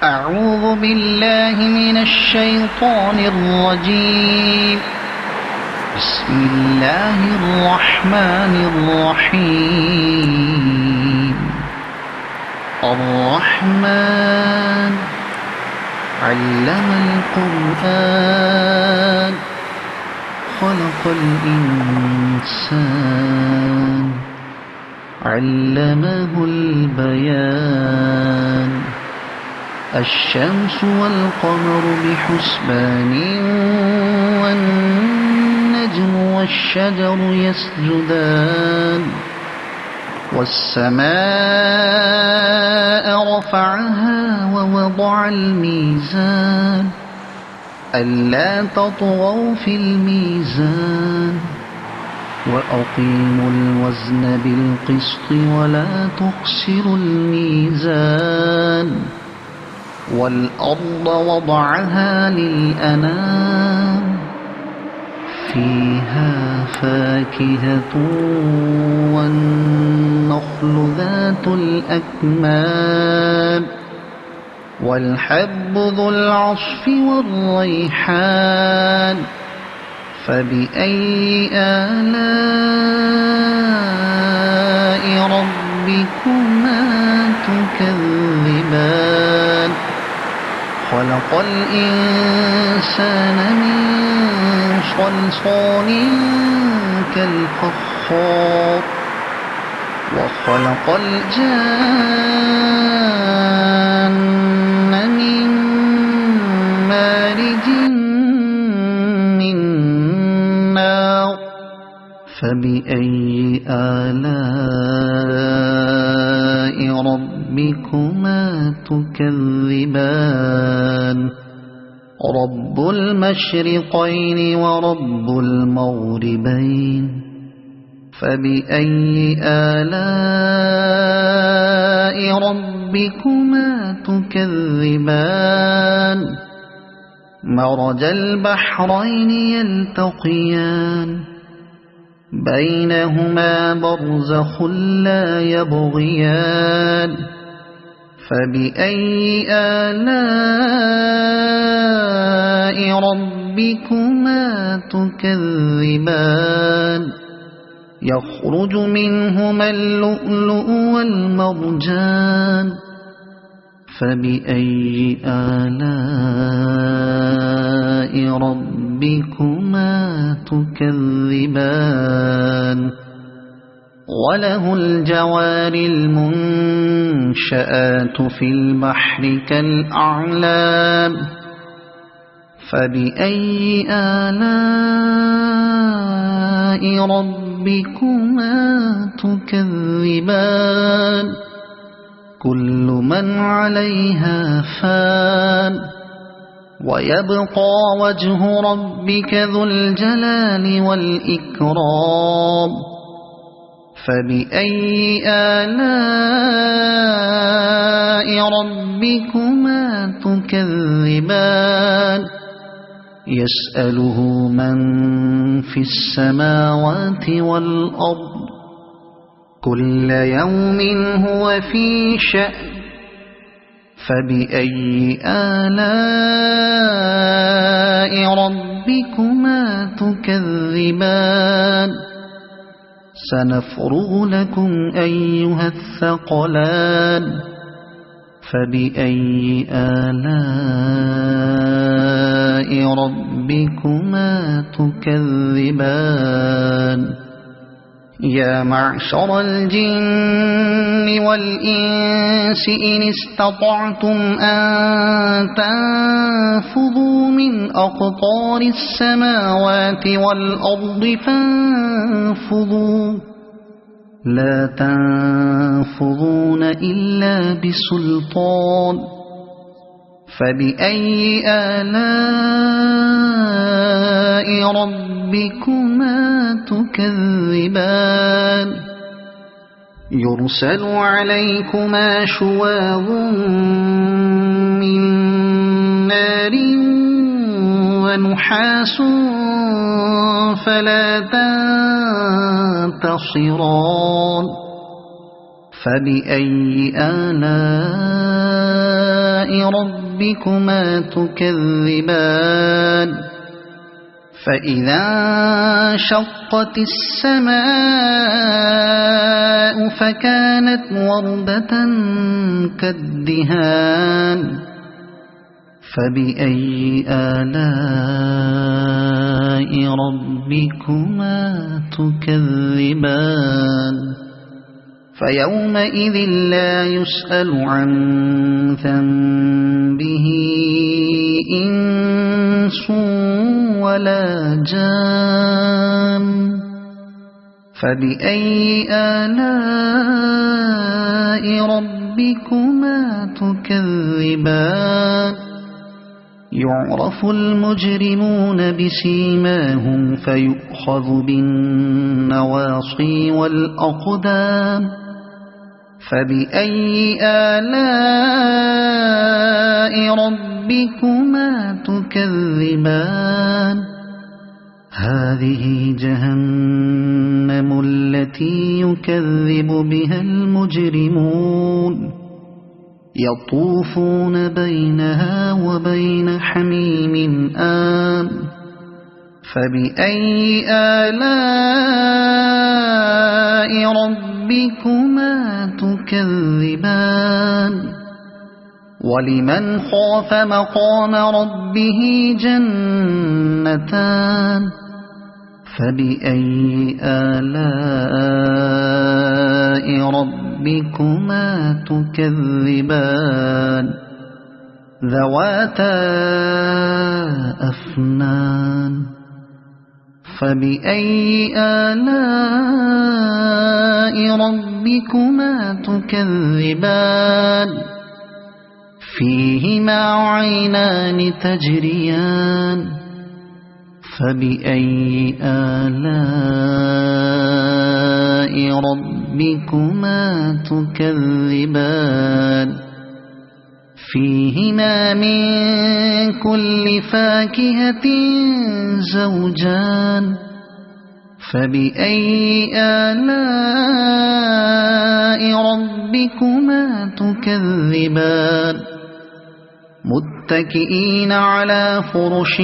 أعوذ بالله من الشيطان الرجيم. بسم الله الرحمن الرحيم. الرحمن علم القرآن خلق الإنسان علمه البيان. الشمس والقمر بحسبان والنجم والشجر يسجدان. والسماء رفعها ووضع الميزان ألا تطغوا في الميزان وأقيموا الوزن بالقسط ولا تخسروا الميزان. والأرض وضعها للأنام فيها فاكهة والنخل ذات الأكمام والحب ذو العصف والريحان. فبأي آلاء ربكما تكذبان. خلق الإنسان من صلصال كالفخار وخلق الجان من مارج من نار. فبأي آلاء ربكما تكذبان. رب المشرقين ورب المغربين. فبأي آلاء ربكما تكذبان. مرج البحرين يلتقيان بينهما برزخ لا يبغيان. فبأي آلاء ربكما تكذبان. يخرج منهما اللؤلؤ والمرجان. فبأي آلاء ربكما تكذبان. وله الجوار المنشآت في البحر كالأعلام. فبأي آلاء ربكما تكذبان. كل من عليها فان ويبقى وجه ربك ذو الجلال والإكرام. فبأي آلاء ربكما تكذبان. يسأله من في السماوات والأرض كل يوم هو في شأن. فبأي آلاء ربكما تكذبان. سنفرغ لكم أيها الثقلان. فبأي آلاء ربكما تكذبان. يا معشر الجن والإنس إن استطعتم أن تنفذوا من أقطار السماوات والأرض فانفذوا لا تنفذون إلا بسلطان. فبأي آلاء ربكما تكذبان. يرسل عليكما شواظ من نار ونحاس فلا تنتصران. فبأي آلاء ربكما تكذبان فإذا انشقت السماء فكانت وردة كالدهان فبأي آلاء ربكما تكذبان فيومئذ لا يسأل عن ذنبه إنس ولا جان فبأي آلاء ربكما تكذبان يعرف المجرمون بسيماهم فيؤخذ بالنواصي والأقدام فبأي آلاء ربكما تكذبان هذه جهنم التي يكذب بها المجرمون يطوفون بينها وبين حميم آن فبأي آلاء ربكما تكذبان ولمن خاف مقام ربه جنتان فبأي آلاء ربكما تكذبان ذواتا أفنان فبأي آلاء ربكما تكذبان فيهما عينان تجريان فبأي آلاء ربكما تكذبان فيهما من كل فاكهة زوجان فبأي آلاء ربكما تكذبان متكئين على فرش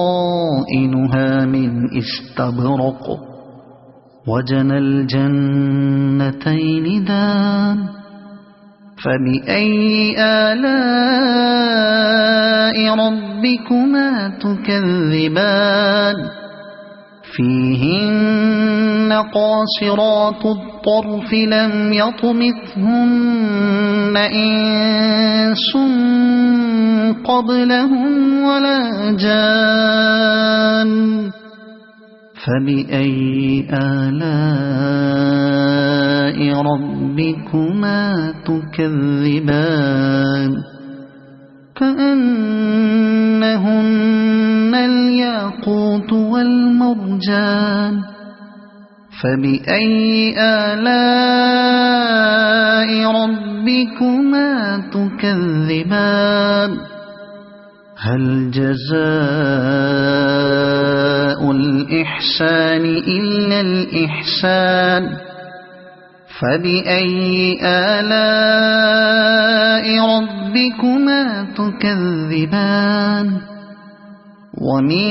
بطائنها من استبرق وجنى الجنتين دان فبأي آلاء ربكما تكذبان فيهن قاصرات الطرف لم يطمثهن إنس قبلهم ولا جان فبأي آلاء ربكما تكذبان كأنهن الياقوت والمرجان فبأي آلاء ربكما تكذبان هل جزاء الإحسان إلا الإحسان فبأي آلاء ربكما تكذبان ومن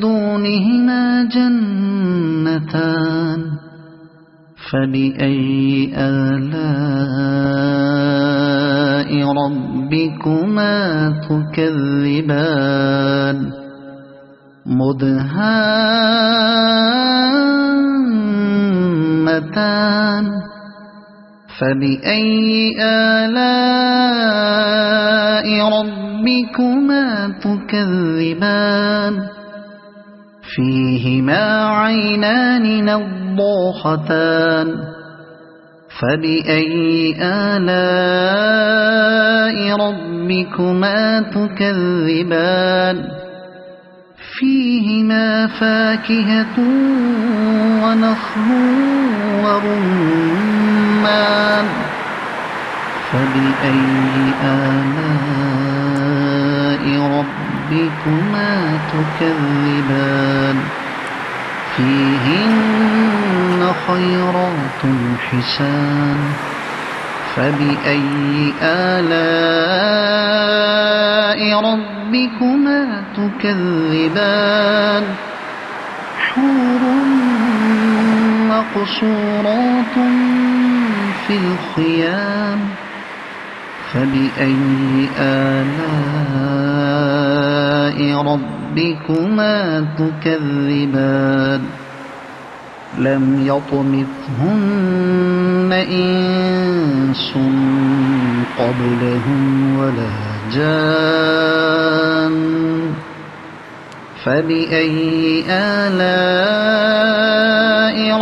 دونهما جنتان فبأي آلاء ربكما تكذبان مدهامتان فبأي آلاء ربكما تكذبان فيهما عينان نضاختان فبأي آلاء ربكما تكذبان فيهما فاكهة ونخل ورمان فبأي آلاء ربكما تكذبان فيهن خيرات حسان فبأي آلاء ربكما تكذبان حور مقصورات في الخيام فبأي آلاء ربكما تكذبان لم يطمثهن إنس قبلهم ولا جان فبأي آلاء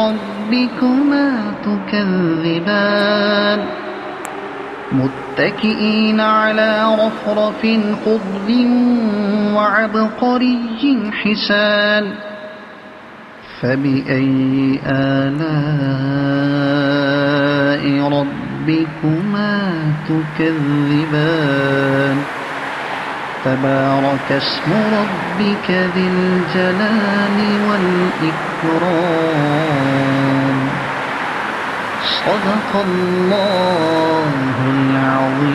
ربكما تكذبان متكئين على رفرف خضر وعبقري حسان فبأي آلاء ربكما تكذبان تبارك اسم ربك ذي الجلال والإكرام صدق الله العظيم.